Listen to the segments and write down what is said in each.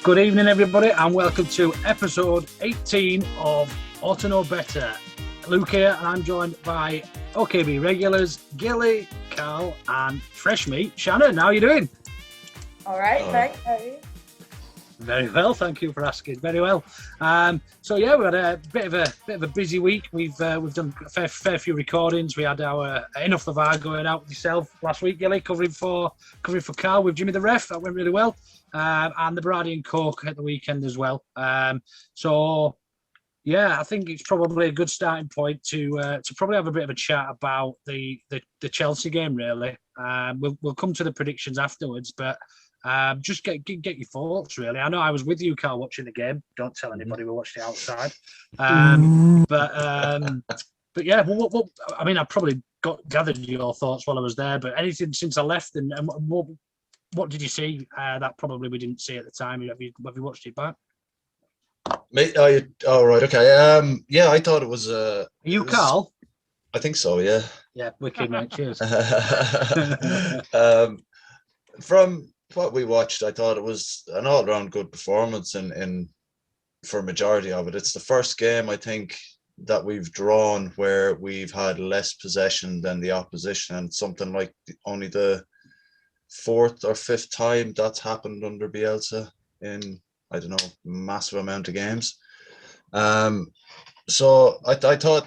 Good evening, everybody, and welcome to episode 18 of Orta No Better. Luke here, and I'm joined by OKB regulars, Gilly, Karl, and fresh meat, Shannon. How are you doing? All right, thanks. How are you? Very well, thank you for asking. Very well. So yeah, we had a bit of a busy week. We've done a fair few recordings. We had our Enough the VAR going out with yourself last week, Gilly, covering for Karl with Jimmy the ref. That went really well. And the Brady and KOCH at the weekend as well. So yeah, I think it's probably a good starting point to probably have a bit of a chat about the Chelsea game. Really, we'll come to the predictions afterwards, but. Just get your thoughts, really. I know I was with you, Karl, watching the game. Don't tell anybody we watched it outside. But yeah, what I mean, I probably gathered your thoughts while I was there. But anything since I left, and what did you see that probably we didn't see at the time? Have you watched it back? Mate, oh right, okay. Yeah, I thought it was. Are you Karl? I think so. Yeah. Yeah, wicked, mate. Cheers. From what we watched, I thought it was an all-round good performance in for a majority of it. It's the first game, I think, that we've drawn where we've had less possession than the opposition, and something like only the fourth or fifth time that's happened under Bielsa in, I don't know, massive amount of games. So I thought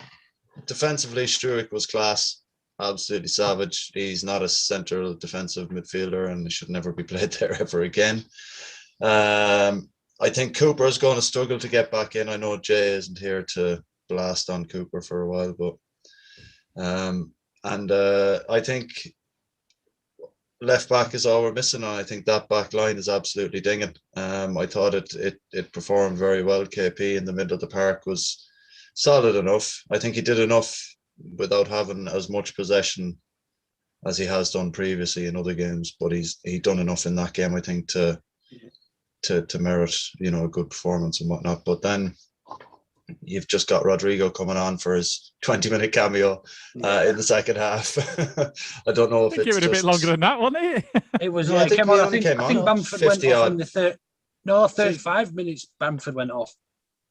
defensively Struijk was class. Absolutely savage. He's not a central defensive midfielder and should never be played there ever again. I think Cooper is going to struggle to get back in. I know Jay isn't here to blast on Cooper for a while, but I think left back is all we're missing, and I think that back line is absolutely dinging. I thought it performed very well. KP in the middle of the park was solid enough. I think he did enough without having as much possession as he has done previously in other games, but he done enough in that game, I think, to merit, a good performance and whatnot. But then you've just got Rodrigo coming on for his 20-minute cameo in the second half. I don't know if it's a bit longer than that, wasn't it? It was. I think Bamford went off in the 35 minutes. Bamford went off.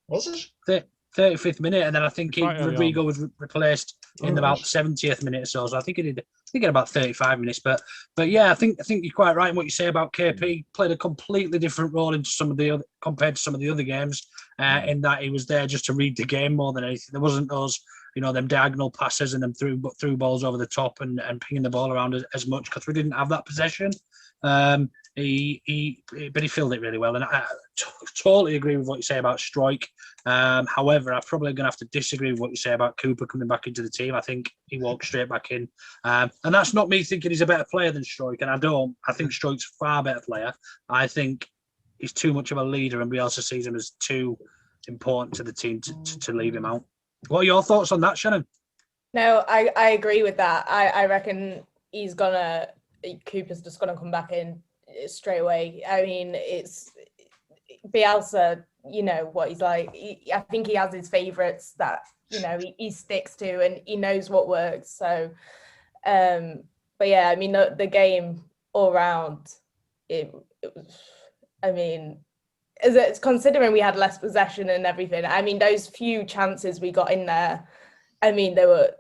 Was it? 35th minute, and then I think Rodrigo was replaced in about 70th minute or so. So I think he did. I think in about 35 minutes. But yeah, I think you're quite right in what you say about KP. Played a completely different role compared to some of the other games. In that he was there just to read the game more than anything. There wasn't those them diagonal passes and them through balls over the top and pinging the ball around as much because we didn't have that possession. But he filled it really well, and I totally agree with what you say about Struijk. However, I'm probably going to have to disagree with what you say about Cooper coming back into the team. I think he walked straight back in, and that's not me thinking he's a better player than Struijk, and I don't. I think Struijk's a far better player. I think he's too much of a leader, and we also see him as too important to the team to leave him out. What are your thoughts on that, Shannon? No, I agree with that. I reckon Cooper's just gonna come back in straight away. I mean, it's Bielsa, what he's like. I think he has his favourites that he sticks to, and he knows what works. So, but yeah, I mean, the game all round, it was. I mean, it's considering we had less possession and everything. I mean, those few chances we got in there, I mean, they were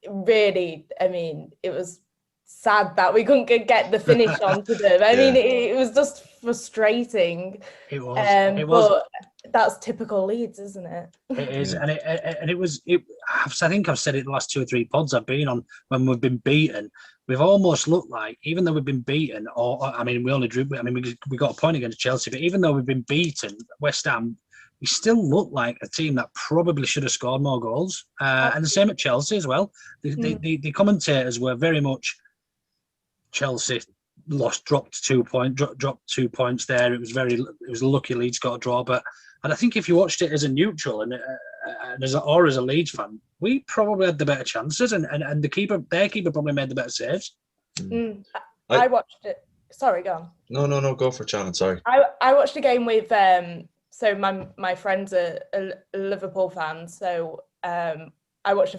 really. I mean, it was sad that we couldn't get the finish onto them. I mean, it was just frustrating. It was. It was. But that's typical Leeds, isn't it? It is, and it was. I think I've said it the last 2 or 3 pods I've been on when we've been beaten. We've almost looked like, even though we've been beaten, we only drew. I mean, we got a point against Chelsea, but even though we've been beaten, West Ham, we still look like a team that probably should have scored more goals. And the same at Chelsea as well. The commentators were very much. Chelsea dropped 2 points there. It was lucky Leeds got a draw, and I think if you watched it as a neutral and as a Leeds fan, we probably had the better chances, and their keeper probably made the better saves. I watched it. Sorry, go on. No, go for Shannon. Sorry. I watched a game with so my friends are Liverpool fans, so I watched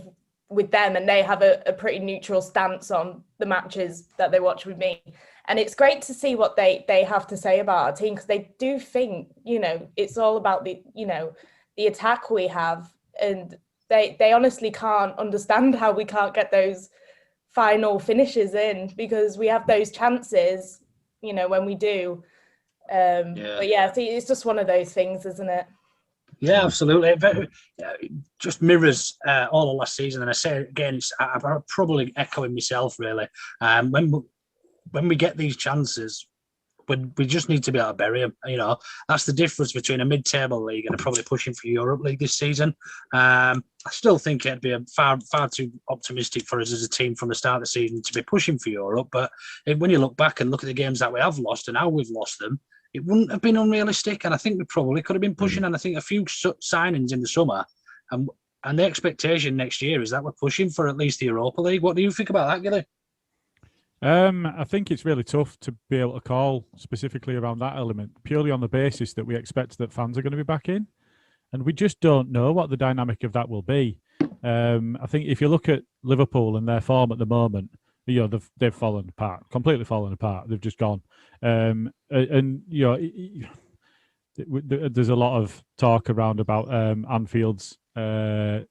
with them, and they have a pretty neutral stance on the matches that they watch with me. And it's great to see what they have to say about our team, because they do think, it's all about the attack we have. And they honestly can't understand how we can't get those final finishes in, because we have those chances, when we do. But yeah, it's just one of those things, isn't it? Yeah, absolutely. It just mirrors all of last season. And I say it again, I'm probably echoing myself, really. When we get these chances, we just need to be able to bury them. That's the difference between a mid-table league and probably pushing for Europe League this season. I still think it'd be far too optimistic for us as a team from the start of the season to be pushing for Europe. But when you look back and look at the games that we have lost and how we've lost them, it wouldn't have been unrealistic. And I think we probably could have been pushing. And I think a few signings in the summer, and the expectation next year is that we're pushing for at least the Europa League. What do you think about that, Gilly? I think it's really tough to be able to call specifically around that element, purely on the basis that we expect that fans are going to be back in. And we just don't know what the dynamic of that will be. I think if you look at Liverpool and their form at the moment, they've fallen apart, completely fallen apart. They've just gone. There's a lot of talk around about Anfield's crowd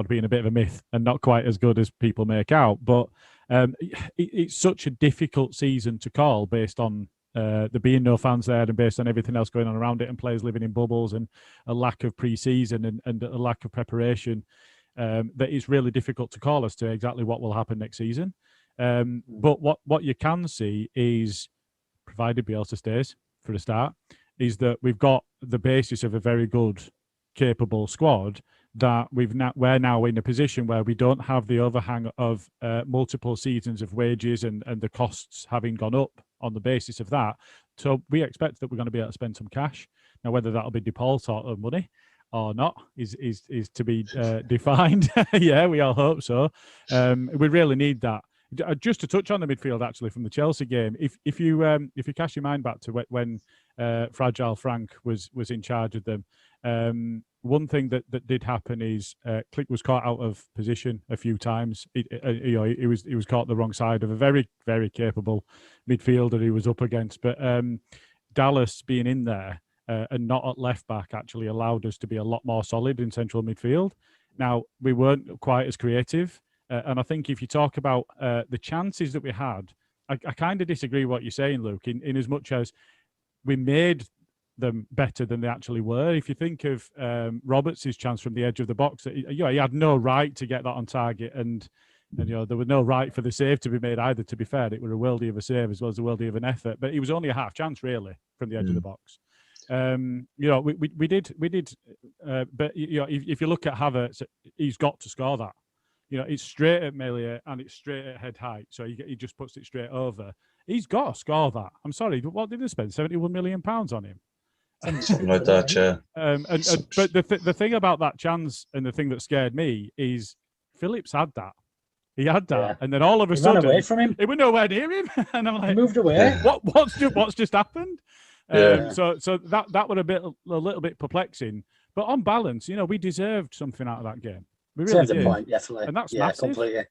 being a bit of a myth and not quite as good as people make out. But it's such a difficult season to call based on there being no fans there and based on everything else going on around it and players living in bubbles and a lack of pre-season and a lack of preparation. That is really difficult to call as to exactly what will happen next season. But what you can see is, provided Bielsa stays for a start, is that we've got the basis of a very good, capable squad that we're now in a position where we don't have the overhang of multiple seasons of wages and the costs having gone up on the basis of that. So we expect that we're going to be able to spend some cash. Now, whether that'll be deposit or money or not is to be defined. Yeah, we all hope so. We really need that. Just to touch on the midfield, actually, from the Chelsea game, if you cast your mind back to when Fragile Frank was in charge of them, one thing that did happen is Klick was caught out of position a few times. He was caught the wrong side of a very, very capable midfielder he was up against. But Dallas being in there and not at left back actually allowed us to be a lot more solid in central midfield. Now, we weren't quite as creative. And I think if you talk about the chances that we had, I kind of disagree with what you're saying, Luke, in as much as we made them better than they actually were. If you think of Roberts' chance from the edge of the box, he had no right to get that on target, and there was no right for the save to be made either. To be fair, it was a worldie of a save as well as a worldie of an effort, but it was only a half chance really from the edge of the box. We did, but if you look at Havertz, he's got to score that. It's straight at Meslier and it's straight at head height, so he just puts it straight over. He's got to score that. I'm sorry, but what did they spend? £71 million on him? Something like that, yeah. But the thing about that chance and the thing that scared me is Phillips had that. He had that, and then all of a sudden, ran away from him. It was nowhere near him, and I'm like, he moved away. What's just happened? So that was a little bit perplexing. But on balance, we deserved something out of that game. We really did. Point, definitely. And that's massive. Completely.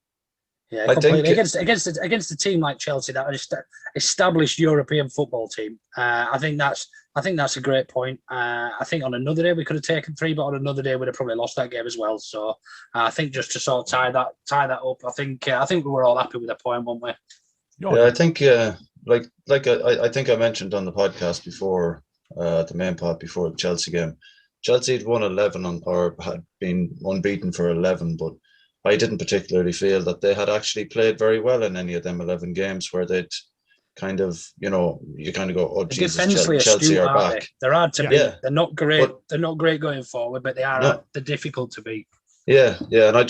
Yeah, completely. Against a team like Chelsea, that established European football team. I think that's a great point. I think on another day we could have taken 3, but on another day we'd have probably lost that game as well. So I think just to sort of tie that up, I think we were all happy with that point, weren't we? Yeah, I think I think I mentioned on the podcast before, the main part before the Chelsea game, Chelsea had won 11 or had been unbeaten for 11, but I didn't particularly feel that they had actually played very well in any of them 11 games where they'd kind of, you kind of go, oh, Jesus, Chelsea are back. They're hard to beat. Yeah. They're not great. They're not great going forward, but they're difficult to beat. Yeah, and I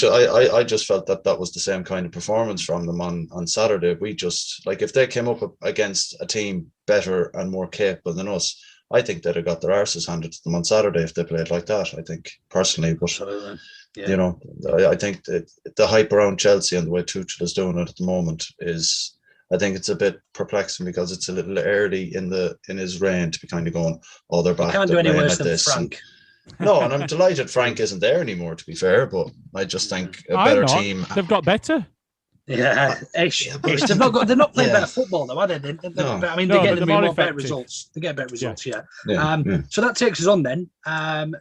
just felt that was the same kind of performance from them on Saturday. We just, if they came up against a team better and more capable than us, I think they'd have got their arses handed to them on Saturday if they played like that, I think, personally. But, I think that the hype around Chelsea and the way Tuchel is doing it at the moment is, I think it's a bit perplexing because it's a little early in his reign to be kind of going, oh, they're back. You can't do any worse than Frank. No, and I'm delighted Frank isn't there anymore, to be fair, but I just think a better team. They've got better. Yeah, they're not playing better football though, are they? I mean, they're getting more better results. They get better results, yeah. So that takes us on then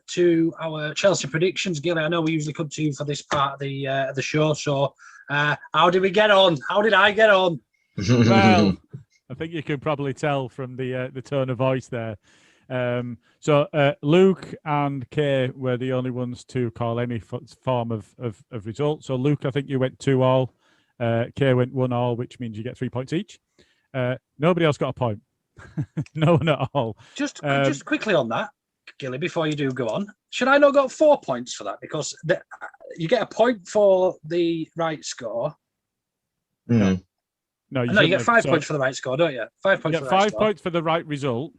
to our Chelsea predictions. Gilly, I know we usually come to you for this part of the show. So, how did we get on? How did I get on? Well, I think you can probably tell from the tone of voice there. So Luke and Kay were the only ones to call any form of result. So Luke, I think you went 2-2. Kay went 1-1, which means you get 3 points each. Nobody else got a point. No one at all. Just quickly on that, Gilly, before you do go on, should I not got 4 points for that? Because you get a point for the right score. No, you get 5 points for the right score, don't you? 5 points. You get 5 points for the right result.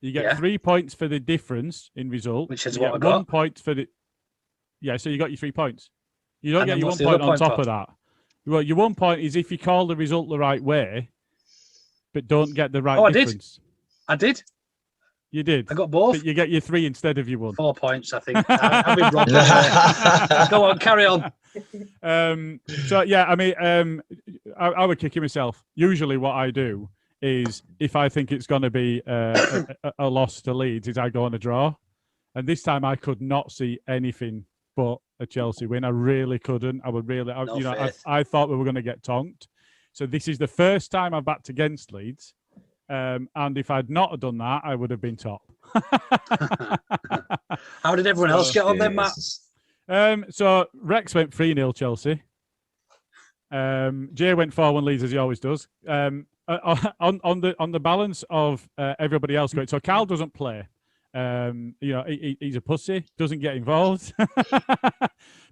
You get 3 points for the difference in result. Which is you what get I got. 1 point for the. Yeah, so you got your 3 points. You don't get your 1 point on top of that. Well, your 1 point is if you call the result the right way, but don't get the right difference. I did. You did. I got both. But you get your 3 instead of your 1. 4 points, I think. I've been wrong. Go on, carry on. So yeah, I mean, I would kick myself. Usually, what I do is if I think it's going to be a loss to Leeds, is I go on a draw. And this time, I could not see anything but a Chelsea win. I really couldn't. I thought we were going to get tonked. So this is the first time I've backed against Leeds. And if I'd not done that, I would have been top. How did everyone else get on then, Matt? So Rex went 3-0 Chelsea. Jay went 4-1 Leeds, as he always does. On the balance of everybody else going, so Karl doesn't play. He's a pussy, doesn't get involved.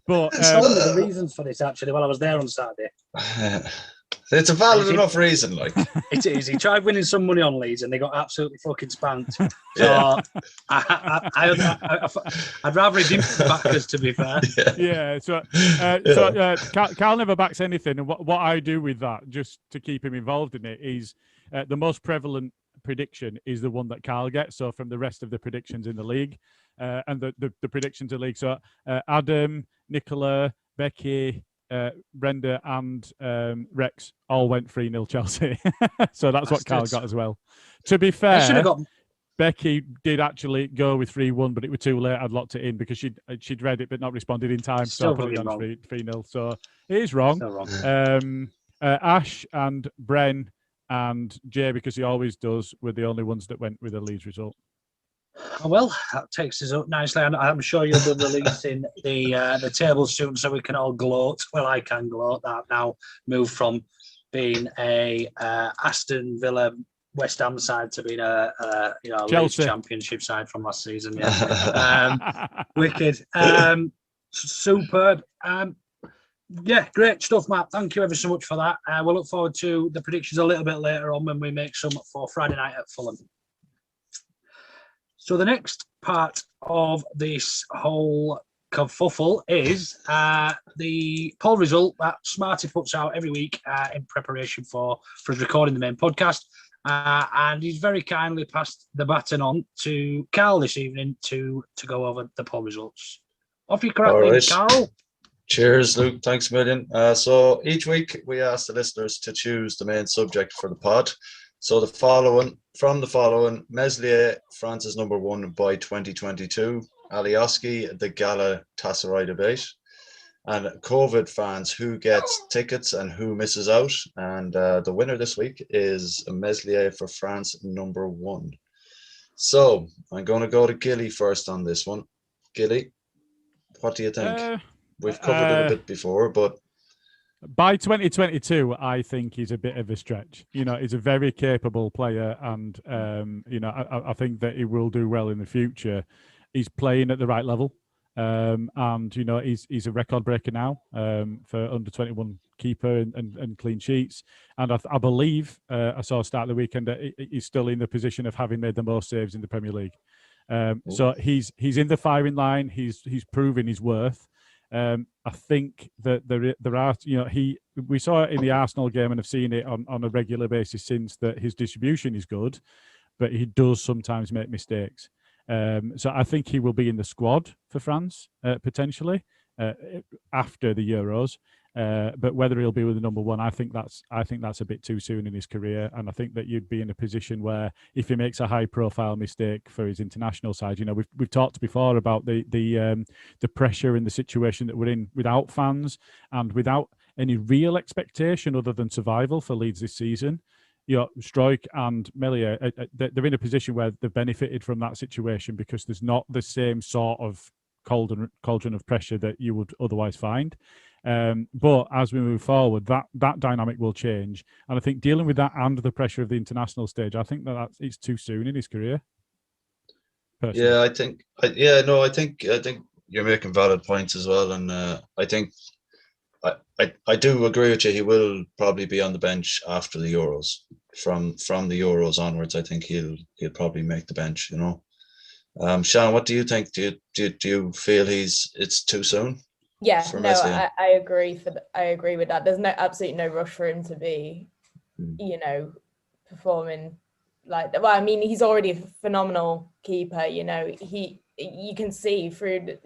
But that's one of the reasons for this, actually, while I was there on Saturday. It's a valid enough reason, like. It is. He tried winning some money on Leeds and they got absolutely fucking spanked. So I'd rather he didn't back us, to be fair. Yeah. So Karl never backs anything, and what I do with that, just to keep him involved in it, is the most prevalent prediction is the one that Karl gets. So from the rest of the predictions in the league, and the predictions in the league. So Adam, Nicola, Becky, Brenda and Rex all went 3-0 Chelsea. So that's what Karl got as well. To be fair, Becky did actually go with 3-1, but it was too late. I'd locked it in because she'd read it but not responded in time. So I put it on 3-0. So it is wrong. Ash and Bren and Jay, because he always does, were the only ones that went with a Leeds result. Well, that takes us up nicely. I'm sure you'll be releasing the table soon, so we can all gloat. Well, I can gloat that I've now moved from being a Aston Villa West Ham side to being a Leeds Championship side from last season. Yeah, wicked, superb. Yeah, great stuff, Matt. Thank you ever so much for that. We'll look forward to the predictions a little bit later on when we make some for Friday night at Fulham. So the next part of this whole kerfuffle is the poll result that Smarty puts out every week in preparation for us recording the main podcast. And he's very kindly passed the baton on to Karl this evening to go over the poll results. Off you correctly, Karl. Cheers, Luke. Thanks a million. So each week we ask the listeners to choose the main subject for the pod. So from the following, Meslier, France's #1 by 2022, Alioski, the Galatasaray debate, and COVID fans, who gets tickets and who misses out. And the winner this week is Meslier for France #1. So I'm going to go to Gilly first on this one. Gilly, what do you think? We've covered it a bit before, but by 2022, I think he's a bit of a stretch. He's a very capable player, and I think that he will do well in the future. He's playing at the right level, and he's a record breaker now for under 21 keeper and clean sheets. And I believe I saw a start of the weekend that he's still in the position of having made the most saves in the Premier League. So he's in the firing line. He's proving his worth. I think that there are, we saw it in the Arsenal game and have seen it on a regular basis since, that his distribution is good, but he does sometimes make mistakes. So I think he will be in the squad for France potentially after the Euros. But whether he'll be with the number one, I think that's a bit too soon in his career. And I think that you'd be in a position where if he makes a high-profile mistake for his international side, we've talked before about the pressure and the situation that we're in without fans and without any real expectation other than survival for Leeds this season. Struijk and Meslier, they're in a position where they've benefited from that situation because there's not the same sort of cauldron of pressure that you would otherwise find. But as we move forward, that dynamic will change. And I think dealing with that and the pressure of the international stage, I think that it's too soon in his career. Personally. Yeah, I think you're making valid points as well. And I think I do agree with you. He will probably be on the bench after the Euros. From the Euros onwards, I think he'll probably make the bench. Sean, what do you think? Do you feel it's too soon? Yeah, no, I agree. I agree with that. There's absolutely no rush for him to be, performing like that. Well, I mean, he's already a phenomenal keeper. You can see through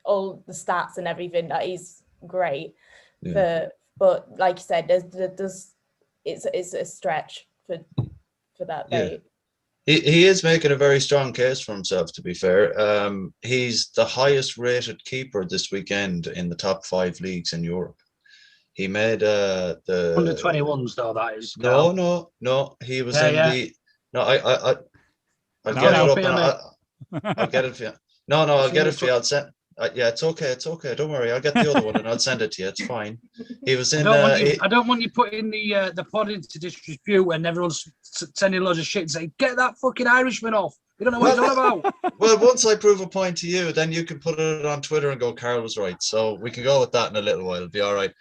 all the stats and everything that he's great. Yeah. But like you said, it's a stretch for that date. He is making a very strong case for himself, to be fair. He's the highest rated keeper this weekend in the top 5 leagues in Europe. He made the under 21s though, that is. No, he was the no, I'll get it up and I'll get it for you. No, I'll get it for you. I'll send. Yeah, it's okay. Don't worry. I'll get the other one and I'll send it to you. It's fine. He was in. I don't want you putting the pod into disrepute when everyone's sending loads of shit and saying, "Get that fucking Irishman off." You don't know what he's on about. Well, once I prove a point to you, then you can put it on Twitter and go, "Karl was right." So we can go with that in a little while. It'll be all right.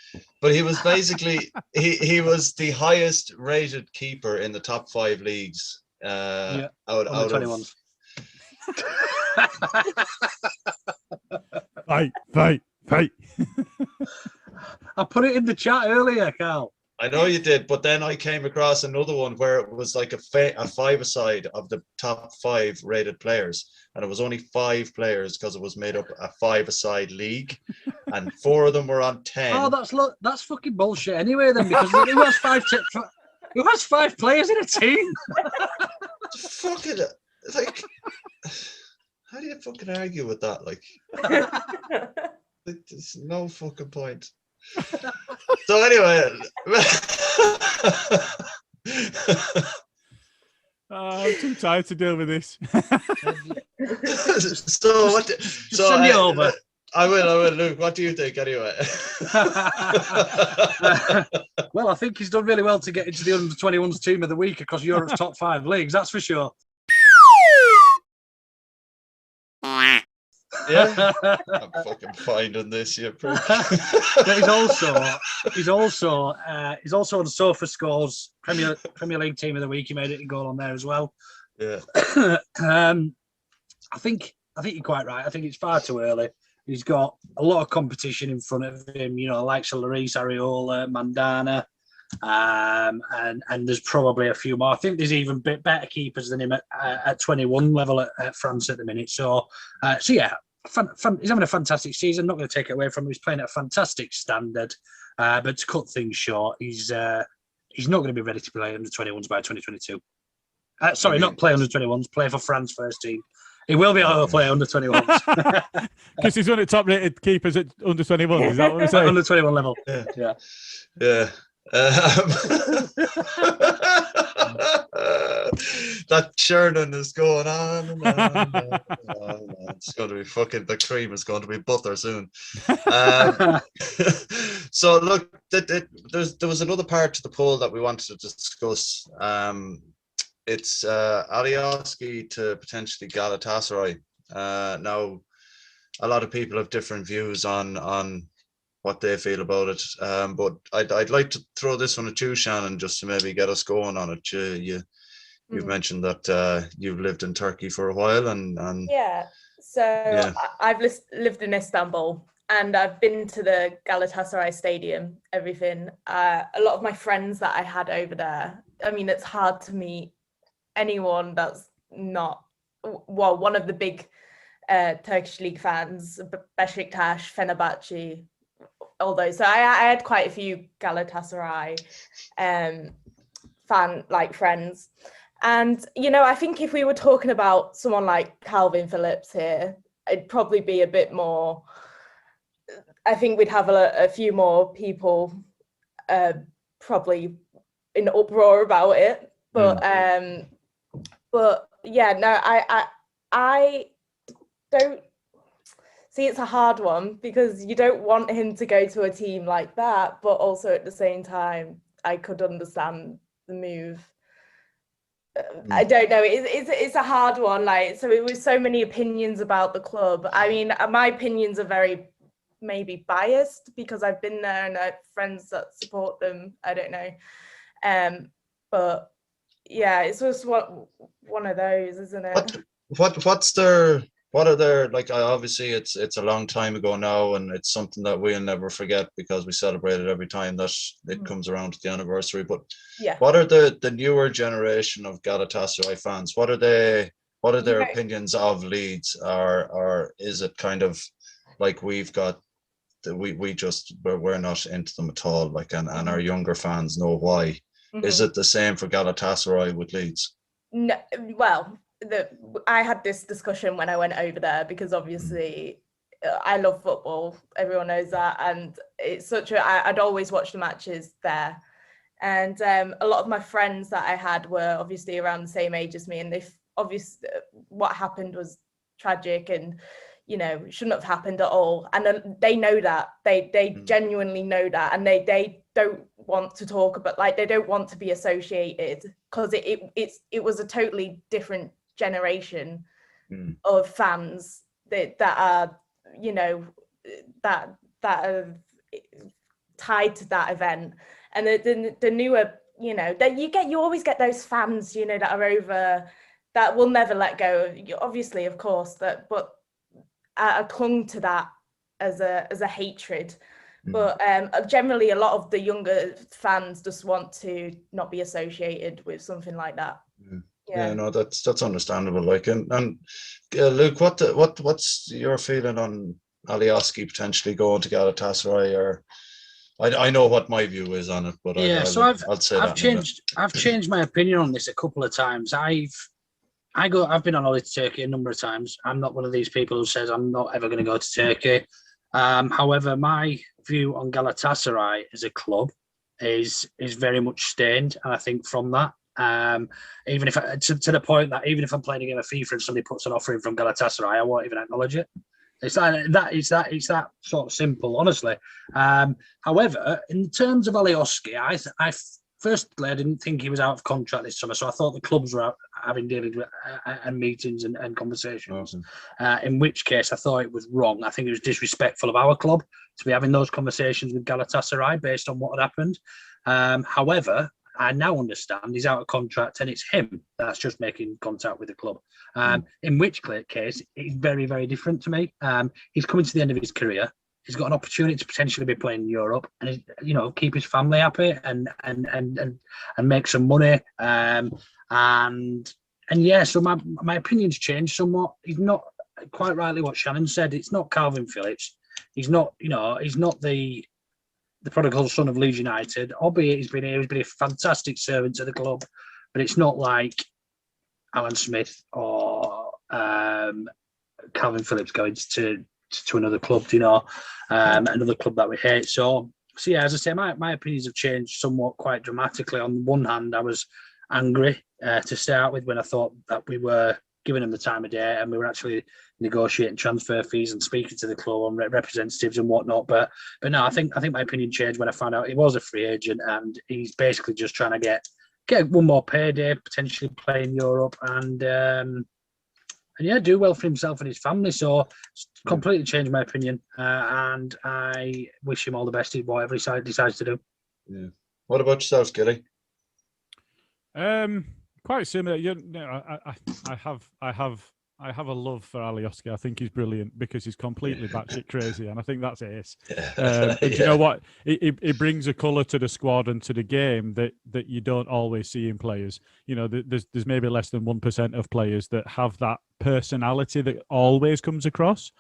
But he was basically he was the highest rated keeper in the top 5 leagues. Out of 21s. Fight. I put it in the chat earlier, Karl. I know you did, but then I came across another one where it was like a 5-a-side of the top 5 rated players, and it was only 5 players because it was made up a 5-a-side league, and 4 of them were on 10. Oh, that's fucking bullshit anyway. Then because who has 5 players in a team? Fucking like. How do you fucking argue with that? Like, there's no fucking point. So anyway, I'm too tired to deal with this. So send me over. I will. Luke, what do you think anyway? Well, I think he's done really well to get into the under-21s team of the week across Europe's top 5 leagues. That's for sure. Yeah, I'm fucking finding this, you prick. But he's also on Sofa Scores Premier League Team of the Week. He made it a goal on there as well. Yeah. I think you're quite right. I think it's far too early. He's got a lot of competition in front of him. Like Lloris, Areola, Mandana, and there's probably a few more. I think there's even better keepers than him at 21 level at France at the minute. So yeah. He's having a fantastic season. Not going to take it away from him. He's playing at a fantastic standard. But to cut things short, he's not going to be ready to play under 21s by 2022. Sorry, not play under 21s. Play for France first team. He will be able to play under 21s because he's one of the top-rated keepers at under 21. Is that what we're saying? Under 21 level. Yeah. That churning is going on and on. It's going to be fucking, the cream is going to be butter soon. So look, there was another part to the poll that we wanted to discuss. It's Alioski to potentially Galatasaray. Now, a lot of people have different views on what they feel about it. But I'd like to throw this one at you, Shannon, just to maybe get us going on it. You've mentioned that you've lived in Turkey for a while, and yeah. So yeah. I've lived in Istanbul, and I've been to the Galatasaray Stadium. Everything. A lot of my friends that I had over there. I mean, it's hard to meet anyone that's not one of the big Turkish league fans. Beşiktaş, Fenerbahçe, although so I had quite a few Galatasaray friends, and I think if we were talking about someone like Calvin Phillips here, it'd probably be a bit more. I think we'd have a few more people probably in uproar about it, but yeah, no, I don't see. It's a hard one because you don't want him to go to a team like that, but also at the same time, I could understand the move. I don't know. It's a hard one. Like, so it was so many opinions about the club. I mean, my opinions are very maybe biased because I've been there and I have friends that support them. I don't know. But yeah, it's just one of those, isn't it? What are their, like, obviously it's a long time ago now, and it's something that we'll never forget because we celebrate it every time that it comes around to the anniversary. But yeah, what are the newer generation of Galatasaray fans? What are their opinions of Leeds? Or is it kind of like we've got we're not into them at all, like, and our younger fans know why? Is it the same for Galatasaray with Leeds? No, well, I had this discussion when I went over there because obviously I love football. Everyone knows that, and it's I'd always watch the matches there, and a lot of my friends that I had were obviously around the same age as me, and what happened was tragic and shouldn't have happened at all, and they know that. They genuinely know that, and they don't want to talk about, like, they don't want to be associated because it was a totally different generation of fans that are that are tied to that event, and the newer, that you always get those fans that are over, that will never let go, obviously, of course, but I clung to that as a hatred. But generally, a lot of the younger fans just want to not be associated with something like that. Yeah, no, that's understandable. Like, and Luke, what's your feeling on Alioski potentially going to Galatasaray? Or I know what my view is on it, but yeah, I've changed my opinion on this a couple of times. I've been on holiday to Turkey a number of times. I'm not one of these people who says I'm not ever going to go to Turkey. However, my view on Galatasaray as a club is very much stained, and I think from that, even if to the point that even if I'm playing a game of FIFA and somebody puts an offer in from Galatasaray, I won't even acknowledge it. It's that sort of simple, honestly. However, in terms of Alioski, I firstly, I didn't think he was out of contract this summer, so I thought the clubs were having dealings with, and meetings and conversations. Awesome. In which case, I thought it was wrong. I think it was disrespectful of our club to be having those conversations with Galatasaray based on what had happened. However, I now understand he's out of contract and it's him that's just making contact with the club. In which case, it's very, very different to me. He's coming to the end of his career. He's got an opportunity to potentially be playing in Europe and keep his family happy and make some money. And yeah, so my opinion's changed somewhat. He's not quite rightly what Shannon said. It's not Calvin Phillips. He's not the prodigal son of Leeds United, albeit he's been a fantastic servant to the club, but it's not like Alan Smith or Calvin Phillips going to another club, another club that we hate. So yeah, as I say, my opinions have changed somewhat, quite dramatically. On the one hand, I was angry to start with when I thought that we were giving them the time of day and we were actually negotiating transfer fees and speaking to the club and representatives and whatnot. But no, I think my opinion changed when I found out he was a free agent and he's basically just trying to get one more payday, potentially play in Europe and yeah, do well for himself and his family. So it's completely changed my opinion, and I wish him all the best in whatever he decides to do. Yeah. What about yourself, Gilly? Quite similar. I have I have a love for Alioski. I think he's brilliant because he's completely batshit crazy, and I think that's ace. And you know what? It brings a colour to the squad and to the game that you don't always see in players. You know, there's maybe less than 1% of players that have that personality that always comes across.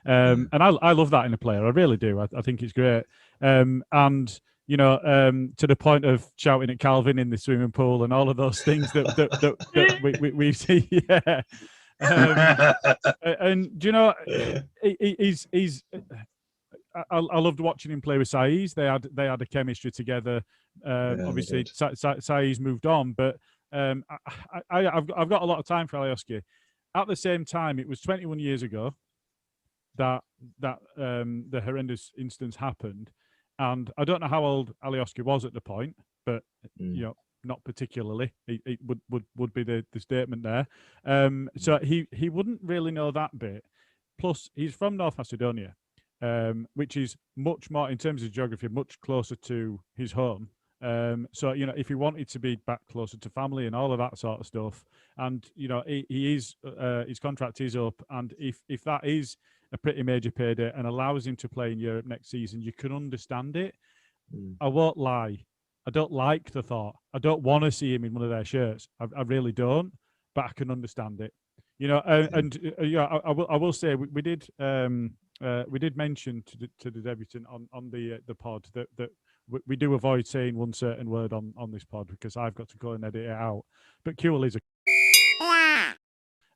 And I love that in a player. I really do. I think it's great. And you know, to the point of shouting at Calvin in the swimming pool and all of those things that we see. Yeah. And do you know, he's. I loved watching him play with Saiz. They had a chemistry together. Obviously, Saiz moved on, but I've got a lot of time for Alioski. At the same time, it was 21 years ago that the horrendous instance happened, and I don't know how old Alioski was at the point, but you know, not particularly. It would be the statement there. So he wouldn't really know that bit. Plus, he's from North Macedonia, which is much more, in terms of geography, much closer to his home. So, you know, if he wanted to be back closer to family and all of that sort of stuff, and, you know, he is, his contract is up, and if that is a pretty major payday and allows him to play in Europe next season, you can understand it. I won't lie. I don't like the thought. I don't want to see him in one of their shirts. I really don't, but I can understand it. You know, I will say we did mention to the debutant on the pod that we do avoid saying one certain word on this pod because I've got to go and edit it out. But Kuhl is a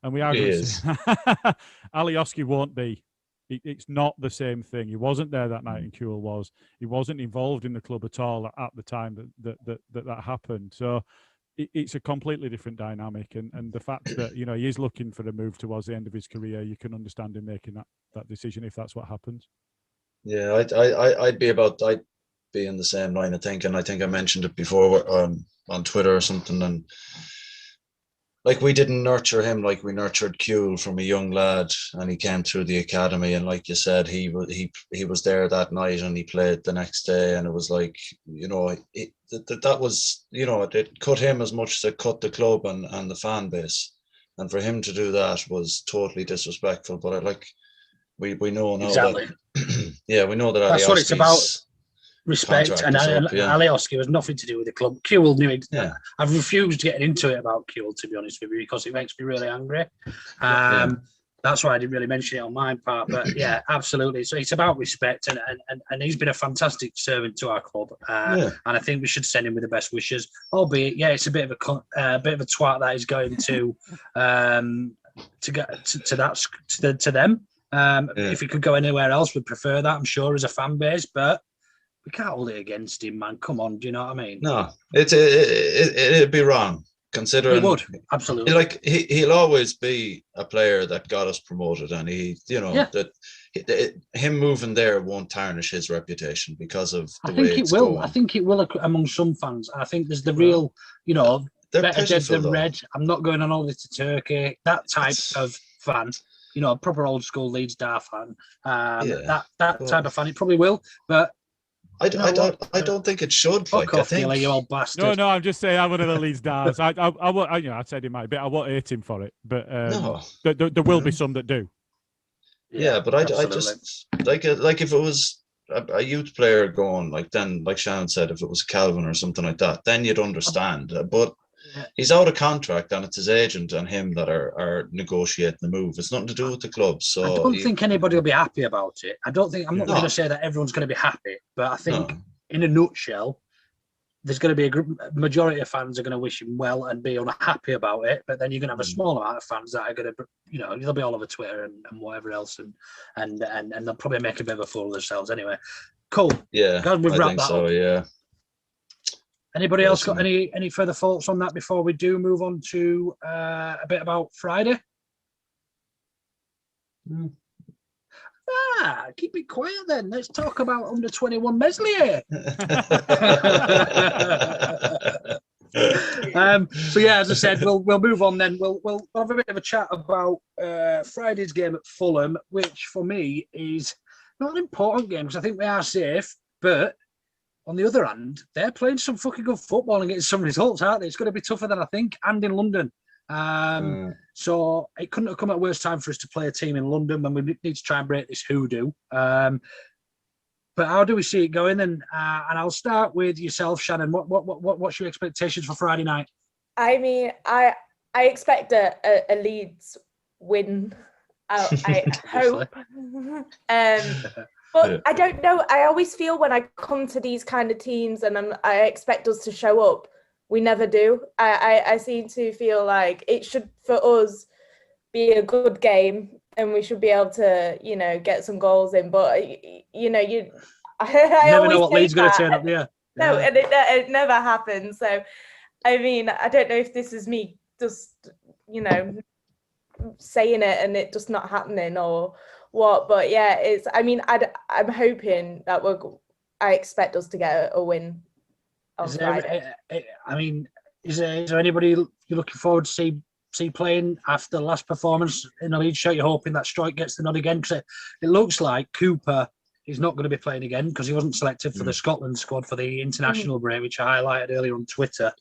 and we are going to say Alioski won't be. It's not the same thing. He wasn't there that night, and Kuhl was. He wasn't involved in the club at all at the time that happened. So it's a completely different dynamic. And the fact that, you know, he is looking for a move towards the end of his career, you can understand him making that decision if that's what happens. Yeah, I'd be in the same line of thinking. I think I mentioned it before on Twitter or something, and like, we didn't nurture him like we nurtured Kuhl from a young lad, and he came through the academy, and like you said, he was there that night and he played the next day, and it was like, you know, that was, you know, it cut him as much as it cut the club and the fan base, and for him to do that was totally disrespectful. But we know now exactly. That we know that that's what it's about. Respect, and up, Alioski was nothing to do with the club. Kuhl knew it. Yeah. I've refused getting into it about Kuhl, to be honest with you, because it makes me really angry. That's why I didn't really mention it on my part. But yeah, absolutely. So it's about respect, and he's been a fantastic servant to our club. And I think we should send him with the best wishes. Albeit, yeah, it's a bit of a twat that he's going to get to them. If he could go anywhere else, we'd prefer that, I'm sure, as a fan base. But we can't hold it against him, man. Come on, do you know what I mean? No, it'd be wrong, considering. It would, absolutely. Like, he'll always be a player that got us promoted, and him moving there won't tarnish his reputation because of the way it's going. I think it will among some fans. I think there's the real, you know, better dead than red. I'm not going on all this to Turkey. That type of fan. You know, a proper old school Leeds Dar fan. That type of fan, it probably will, but. I don't think it should. Fuck off, Gilly, you old bastard. No, I'm just saying I'm one of the Leeds Dars. I you know, I said he might, but I won't hate him for it. But there will be some that do. Yeah, but I just like if it was a youth player going, like Shannon said, if it was Calvin or something like that, then you'd understand. But he's out of contract, and it's his agent and him that are negotiating the move. It's nothing to do with the club. So I don't think anybody will be happy about it. I'm not going to say that everyone's going to be happy, but I think in a nutshell, there's going to be a majority of fans are going to wish him well and be unhappy about it. But then you're going to have a small amount of fans that are going to, you know, they'll be all over Twitter and whatever else, and they'll probably make a bit of a fool of themselves anyway. Cool. Yeah, guys, we've wrapped that up. Yeah. Anybody else got any further thoughts on that before we do move on to a bit about Friday? Keep it quiet then. Let's talk about under 21 Meslier. So yeah, as I said, we'll move on then. We'll have a bit of a chat about Friday's game at Fulham, which for me is not an important game because I think we are safe, but on the other hand, they're playing some fucking good football and getting some results, aren't they? It's going to be tougher than I think, and in London. So it couldn't have come at a worse time for us to play a team in London when we need to try and break this hoodoo. But how do we see it going? And I'll start with yourself, Shannon. What's your expectations for Friday night? I mean, I expect a Leeds win. I hope. But I don't know. I always feel when I come to these kind of teams and I expect us to show up, we never do. I seem to feel like it should, for us, be a good game and we should be able to, get some goals in. But, I never know what Leeds going to turn up there. No, and it never happens. So, I mean, I don't know if this is me just, saying it and it just not happening or what. But yeah, I'm hoping that I expect us to get a win on Friday. Is there anybody you're looking forward to see playing after the last performance in the Leeds shirt? You're hoping that Strike gets the nod again, because it looks like Cooper is not going to be playing again because he wasn't selected for the Scotland squad for the international break, which I highlighted earlier on Twitter.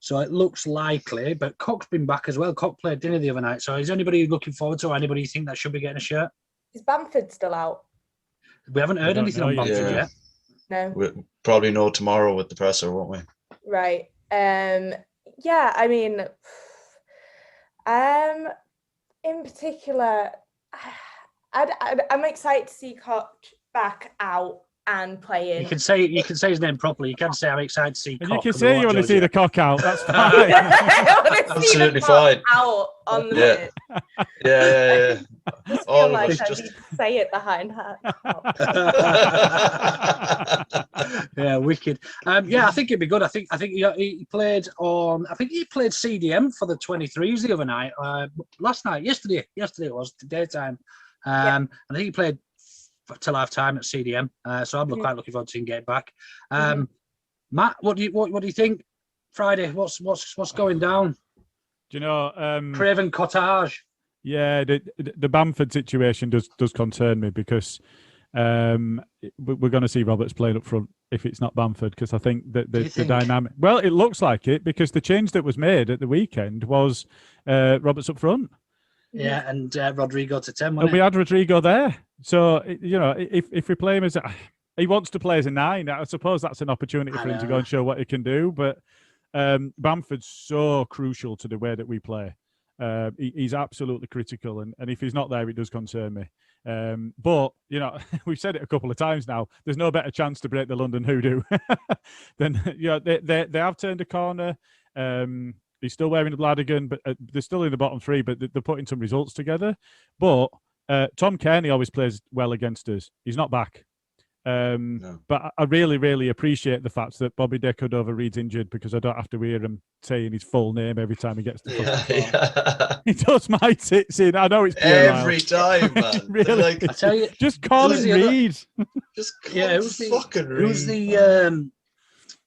So it looks likely, but Koch's been back as well. Koch played dinner the other night. So is anybody looking forward to, or anybody you think that should be getting a shirt? Is Bamford still out? We haven't heard anything on Bamford yet. No. We'll probably know tomorrow with the presser, won't we? Right. Yeah, I mean, in particular, I'm excited to see Koch back out and playing. You can say his name properly. You can say I'm excited to see Koch. You can say you want to see the Koch out. That's fine. Absolutely fine. Out on the yeah. All of us just need to say it behind her. Yeah, wicked. I think it'd be good. I think he played on. I think he played CDM for the 23s the other night. Yesterday it was daytime. I think he played till half time at CDM. So I'm quite looking forward to seeing get back. Matt, what do you think? Friday, what's going down? Do you know Craven Cottage? Yeah, the Bamford situation does concern me because we're going to see Roberts playing up front if it's not Bamford, because I think that the dynamic. Well, it looks like it because the change that was made at the weekend was Roberts up front. Yeah, and Rodrigo to 10. And we had Rodrigo there, so if we play him as he wants to play as a 9, I suppose that's an opportunity for him to go and show what he can do. But Bamford's so crucial to the way that we play. He's absolutely critical, and if he's not there, it does concern me. But we've said it a couple of times now. There's no better chance to break the London hoodoo than they have turned a corner. He's still wearing the Bladigan, but they're still in the bottom 3. But they're putting some results together. But Tom Kearney always plays well against us. He's not back. No. But I really, really appreciate the fact that Bobby De Cordova-Reid's injured because I don't have to hear him saying his full name every time he gets the phone. He does my tits in. I know it's every time, man. Really, I tell you, just call him Reid.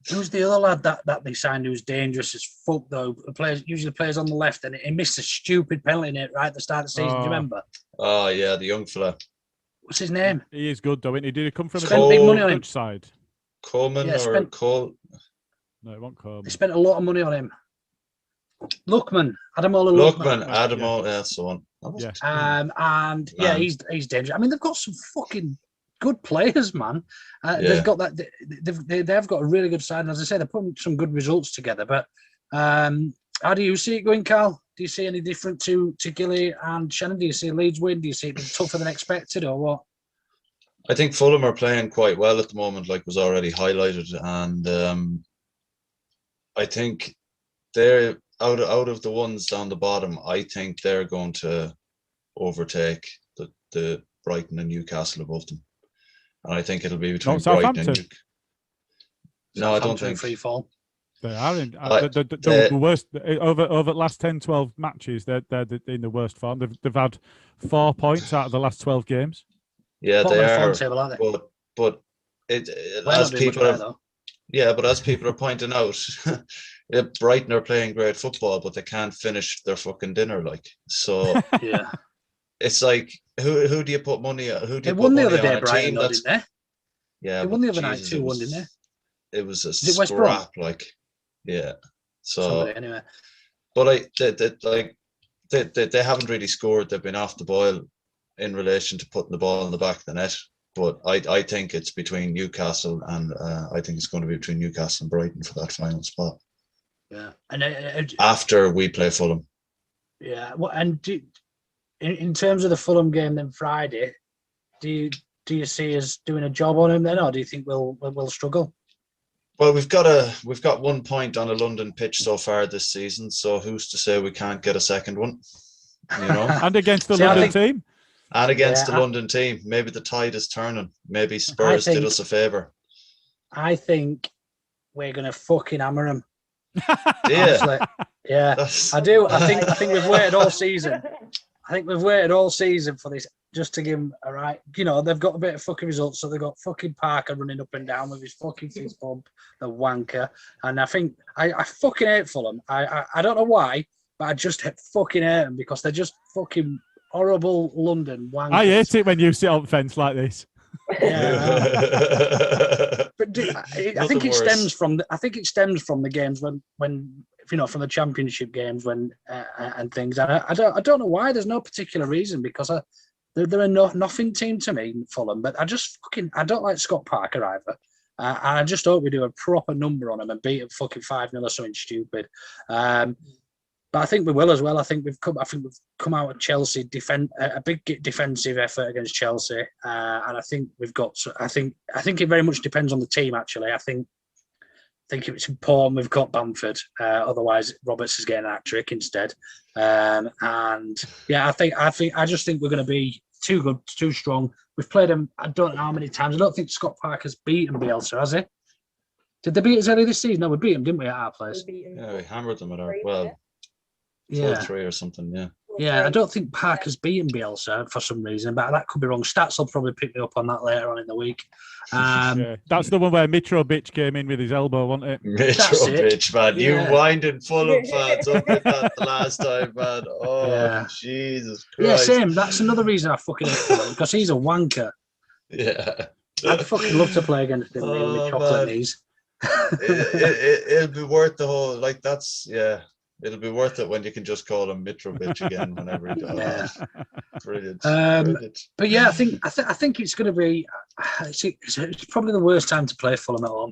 Who's the other lad that they signed who's dangerous as fuck though? Usually plays on the left, and he missed a stupid penalty in it right at the start of the season. Do you remember? Oh yeah, the young fella. What's his name? He is good though. Did he come from a big money on him side? Coleman Cole? No, it won't Coleman. They spent a lot of money on him. Lookman, Adamola, that's the one. He's dangerous. I mean, they've got some fucking good players, man. They've got that. They've got a really good side. And as I say, they're putting some good results together. But how do you see it going, Karl? Do you see any different to Gilly and Shannon? Do you see Leeds win? Do you see it tougher than expected, or what? I think Fulham are playing quite well at the moment, like was already highlighted, and I think they're out of the ones down the bottom. I think they're going to overtake the Brighton and Newcastle above them, and I think it'll be between Brighton and Newcastle. No, I don't think free fall. They are in the worst over the last 10, 12 matches. They're in the worst form. They've had 4 points out of the last 12 games. Yeah, they are. Table, aren't they? But as people are pointing out, Brighton are playing great football, but they can't finish their fucking dinner. Like, so yeah, it's like who do you put money on? Who do you they put won the money other day, on? Brighton, didn't they? Yeah, they won the other night 2-1, didn't they? It was a scrap, like, yeah. So anyway, But they haven't really scored. They've been off the boil in relation to putting the ball in the back of the net. But I think it's between Newcastle and I think it's going to be between Newcastle and Brighton for that final spot. Yeah, and after we play Fulham. Yeah, well, and in terms of the Fulham game then Friday, do you see us doing a job on him then, or do you think we'll struggle? Well, we've got 1 point on a London pitch so far this season, so who's to say we can't get a second one? You know, and against the London team. And against the London team, maybe the tide is turning. Maybe Spurs did us a favour. I think we're going to fucking hammer them. Yeah, I do. I think we've waited all season. I think we've waited all season for this, just to give them a right. You know, they've got a bit of fucking results, so they've got fucking Parker running up and down with his fucking fist bump, the wanker. And I think I fucking hate Fulham. I don't know why, but I just fucking hate them because they're just fucking horrible London wankers. I hate it when you sit on the fence like this. Yeah, but I think it stems from the games when you know, from the championship games when and things. And I don't know why. There's no particular reason, because they're a nothing team to me, Fulham. But I don't like Scott Parker either. And I just hope we do a proper number on him and beat him fucking 5-0 or something stupid. But I think we will as well. I think we've come out of Chelsea, a big defensive effort against Chelsea, and I think we've got. I think it very much depends on the team. Actually, I think it's important we've got Bamford. Otherwise, Roberts is getting a hat trick instead. And yeah, I just think we're going to be too good, too strong. We've played them. I don't know how many times. I don't think Scott Parker's beaten Bielsa, has he? Did they beat us early this season? No, we beat them, didn't we, at our place? Yeah, we hammered them at our 4-3 or something, Yeah, I don't think Parker's beaten Bielsa for some reason, but that could be wrong. Stats will probably pick me up on that later on in the week. That's the one where Mitrovic came in with his elbow, wasn't it? Mitrovic, man. You winded Fulham fans up with that the last time, man. Oh, Jesus Christ. Yeah, same. That's another reason I fucking hate Fulham, because he's a wanker. Yeah. I'd fucking love to play against him with chocolate knees. It'll be worth the whole, it'll be worth it when you can just call him Mitrovic again whenever he does. Yeah. Brilliant. But yeah, I think it's going to be. It's probably the worst time to play Fulham at home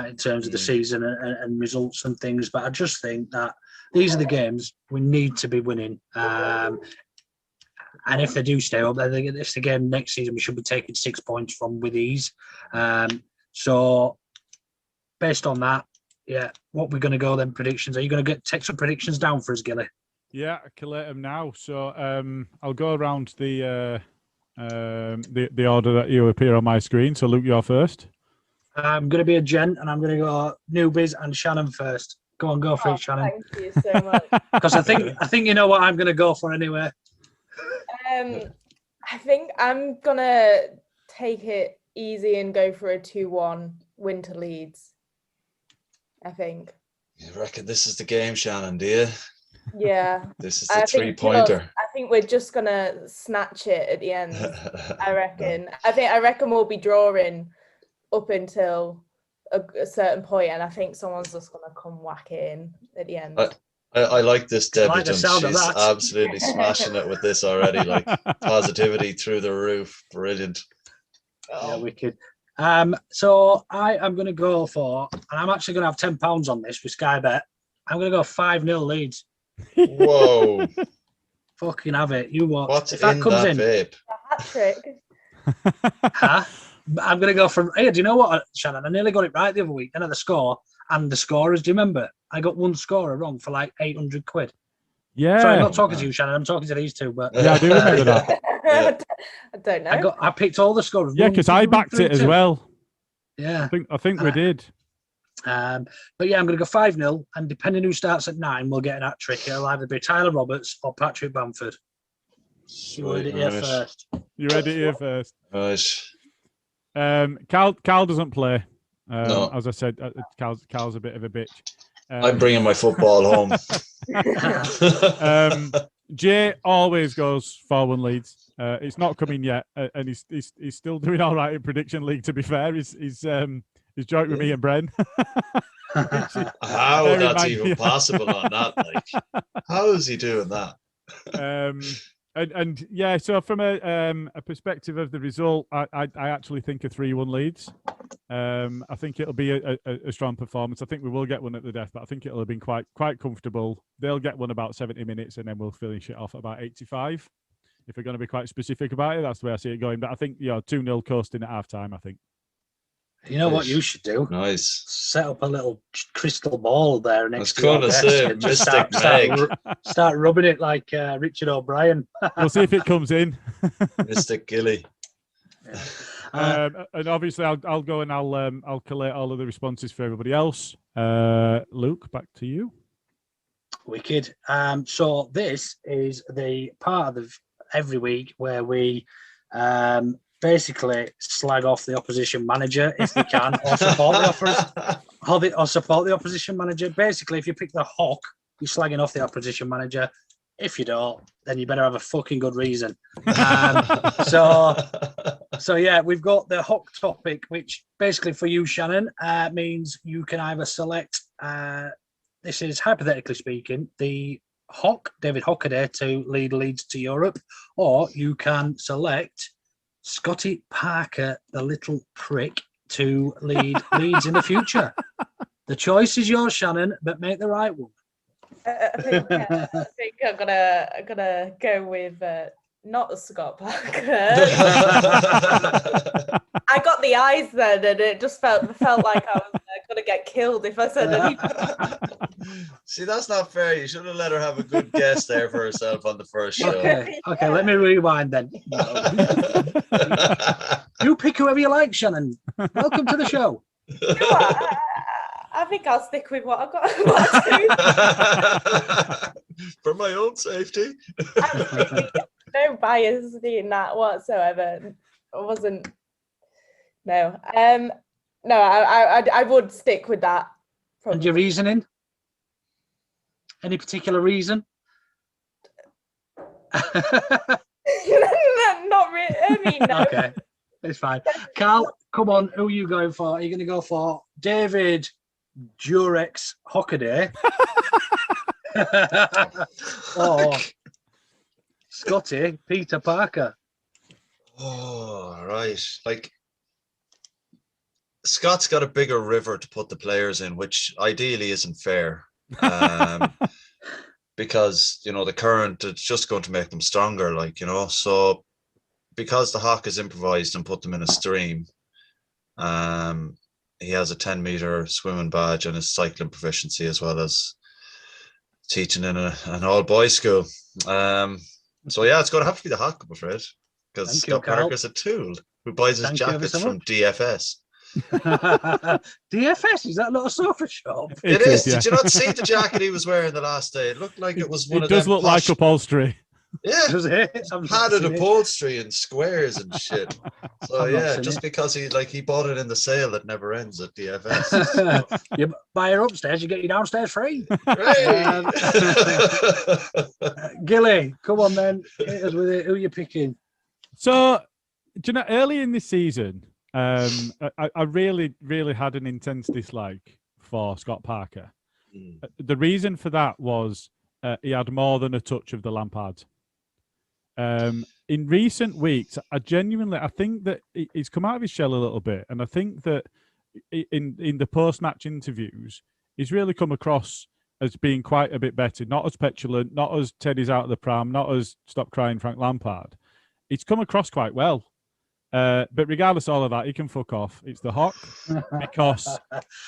in terms of the season and results and things. But I just think that these are the games we need to be winning. And if they do stay up, then it's the game next season we should be taking 6 points from with ease. So based on that. Yeah, what we're going to go then? Predictions? Are you going to take some predictions down for us, Gilly? Yeah, I collate them now. So I'll go around the order that you appear on my screen. So Luke, you're first. I'm going to be a gent, and I'm going to go newbies and Shannon first. Go for it, Shannon. Thank you so much. Because I think you know what I'm going to go for anyway. I think I'm going to take it easy and go for a 2-1 win to Leeds. I think. You reckon this is the game, Shannon, do you? Yeah. This is the 3-pointer. I think we're just going to snatch it at the end, I reckon. I reckon we'll be drawing up until a certain point, and I think someone's just going to come whack it in at the end. I like this debutant. She's absolutely smashing it with this already. Like, positivity through the roof. Brilliant. Yeah, wicked. So I am going to go for, and I'm actually going to have £10 on this with Sky Bet. I'm going to go 5-0 Leeds. Whoa! Fucking have it. You watch. What's if that in comes that in, vape? A hat trick. Huh? I'm going to go from. Hey, do you know what, Shannon? I nearly got it right the other week. Then at the score and the scorers. Do you remember? I got one scorer wrong for like 800 quid. Yeah. Sorry, I'm not talking to you, Shannon. I'm talking to these two. But yeah, I do remember that. Yeah. I don't know. I picked all the scorers. Yeah, because I backed it as well. Yeah, I think we did. But yeah, I'm going to go 5-0, and depending who starts at 9, we'll get an hat trick. It'll either be Tyler Roberts or Patrick Bamford. You heard it here first. You read it here first. Right. Karl doesn't play. No. As I said, Karl's a bit of a bitch. I'm bringing my football home. Jay always goes 4-1 Leeds. It's not coming yet, and he's still doing all right in prediction league. To be fair, he's He's joined with me and Bren. How that's even possible on that? Like, how is he doing that? And yeah, so from a perspective of the result, I actually think a 3-1 Leeds. I think it'll be a strong performance. I think we will get one at the death, but I think it'll have been quite comfortable. They'll get one about 70 minutes, and then we'll finish it off at about 85. If we're going to be quite specific about it, that's the way I see it going. But I think 2-0 coasting at half time, I think. You know what you should do? Nice. Set up a little crystal ball there next to your desk. Mystic Meg. Start rubbing it like Richard O'Brien. We'll see if it comes in. Mystic Gilly. And obviously, I'll go and I'll collate all of the responses for everybody else. Luke, back to you. Wicked. So this is the part of every week where we basically slag off the opposition manager if we can, or support the opposition manager. Basically, if you pick the Hock, you're slagging off the opposition manager. If you don't, then you better have a fucking good reason. So yeah, we've got the Hock Topic, which basically for you, Shannon, means you can either select, this is hypothetically speaking, the Hock, David Hockaday, to lead Leeds to Europe, or you can select Scotty Parker, the little prick, to lead Leeds in the future. The choice is yours, Shannon, but make the right one. I think I'm gonna go with not Scott Parker. I got the eyes then, and it just felt like I was gonna get killed if I said anything. See, that's not fair. You should have let her have a good guess there for herself on the first show. Okay, let me rewind then. You pick whoever you like, Shannon. Welcome to the show. I think I'll stick with what I got. For my own safety. No bias in that whatsoever. I wasn't. No. No. I would stick with that. Probably. And your reasoning? Any particular reason? Not really. I mean, no. Okay, it's fine. Karl, come on. Who are you going for? Are you going to go for David Durex Hockaday? Or Scotty Peter Parker? Oh, right. Like, Scott's got a bigger river to put the players in, which ideally isn't fair. Because, the current, it's just going to make them stronger, so because the Hock has improvised and put them in a stream, he has a 10-meter swimming badge and his cycling proficiency, as well as teaching in an all-boys school. So yeah, it's going to have to be the Hock, I'm afraid, because Scott Parker's a tool who buys his jackets from DFS. DFS, is that not a sofa shop? It is. Yeah. Did you not see the jacket he was wearing the last day? It looked like it was one of them. It does look like upholstery. Yeah, padded upholstery and squares and shit. So yeah, just because he bought it in the sale that never ends at DFS. You buy her upstairs, you get your downstairs free. Gilly, come on then, hit us with it. Who are you picking? So, early in this season, I really, really had an intense dislike for Scott Parker. The reason for that was he had more than a touch of the Lampard. In recent weeks, I think that he's come out of his shell a little bit, and I think that in the post-match interviews, he's really come across as being quite a bit better, not as petulant, not as Teddy's out of the pram, not as stop crying Frank Lampard. He's come across quite well. But regardless of all of that, he can fuck off. It's the Hock, because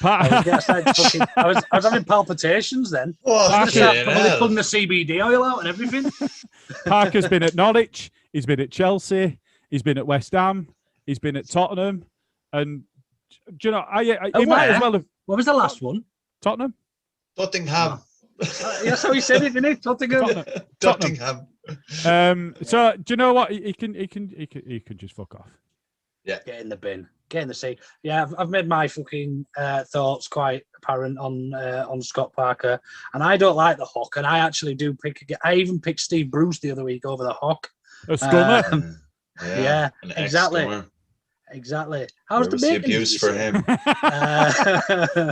I was having palpitations then. Pulling the CBD oil out and everything. Parker's been at Norwich, he's been at Chelsea, he's been at West Ham, he's been at Tottenham, and he might as well have. What was the last one? Tottenham. That's how he said it, didn't he? Tottenham. So do you know what? He can just fuck off. Yeah. Get in the bin. Get in the sea. Yeah, I've made my fucking thoughts quite apparent on Scott Parker, and I don't like the Hock, and I actually do I even picked Steve Bruce the other week over the Hock. A scummer. Yeah, exactly. Exactly. How's the Privacy bacon? abuse for him.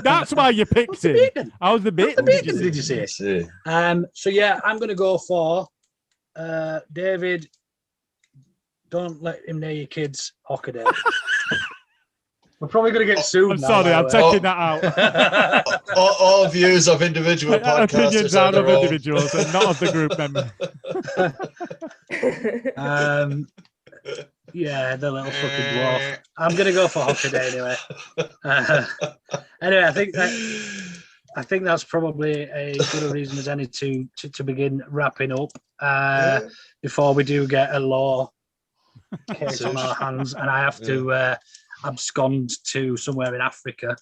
That's why you picked him. How's the bacon? Did you say? So yeah, I'm going to go for David. Don't let him near your kids' Hockaday. We're probably going to get sued. I'm sorry, I'm taking that out. All views of individual opinions podcasters out are of their own. individuals and not of the group member. Yeah, the little fucking dwarf. I'm going to go for Hockaday anyway. Anyway, I think that's probably a good reason as any to begin wrapping up before we do get a law case on our hands, and I have to abscond to somewhere in Africa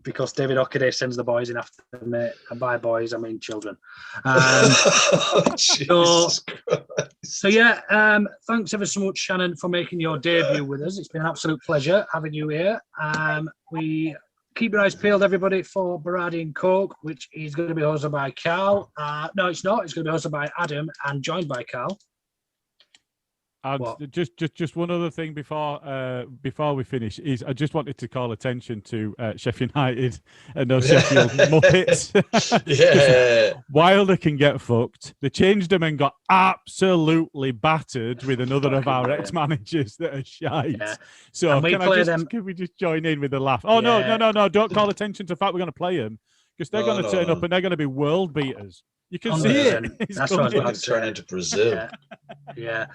because David Hockaday sends the boys in after me, and by boys I mean children. So yeah, thanks ever so much, Shannon, for making your debut with us. It's been an absolute pleasure having you here. We keep your eyes peeled, everybody, for Berardi and KOCH, which is going to be hosted by Karl. No, it's not. It's going to be hosted by Adam and joined by Karl. And just one other thing before we finish is I just wanted to call attention to Sheffield United and those Sheffield Muppets. Yeah. Wilder can get fucked. They changed them and got absolutely battered with another of our ex-managers that are shite. Yeah. So can we just join in with the laugh? Oh, yeah. No. Don't call attention to the fact we're going to play them because they're going to turn up and they're going to be world beaters. You can see it. That's what I was turn into Brazil. Yeah.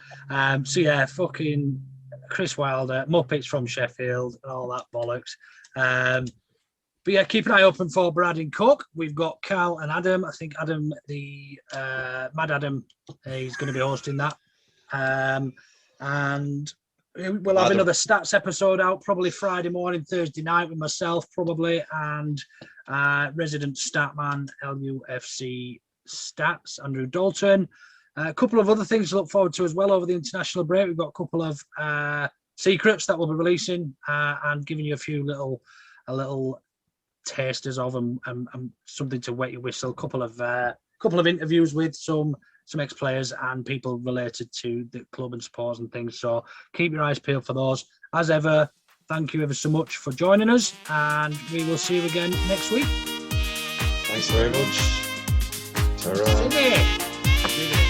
So yeah, fucking Chris Wilder, Muppets from Sheffield, and all that bollocks. But yeah, keep an eye open for Brad and KOCH. We've got Karl and Adam. I think Adam, the Mad Adam, he's going to be hosting that. And we'll have another stats episode out probably Friday morning, Thursday night with myself probably, and resident statman LUFC Stats, Andrew Dalton. A couple of other things to look forward to as well over the international break. We've got a couple of secrets that we'll be releasing and giving you a little tasters of and something to wet your whistle. Couple of interviews with some ex-players and people related to the club and sports and things. So keep your eyes peeled for those. As ever, thank you ever so much for joining us, and we will see you again next week. Thanks very much. Ta-ra. See you.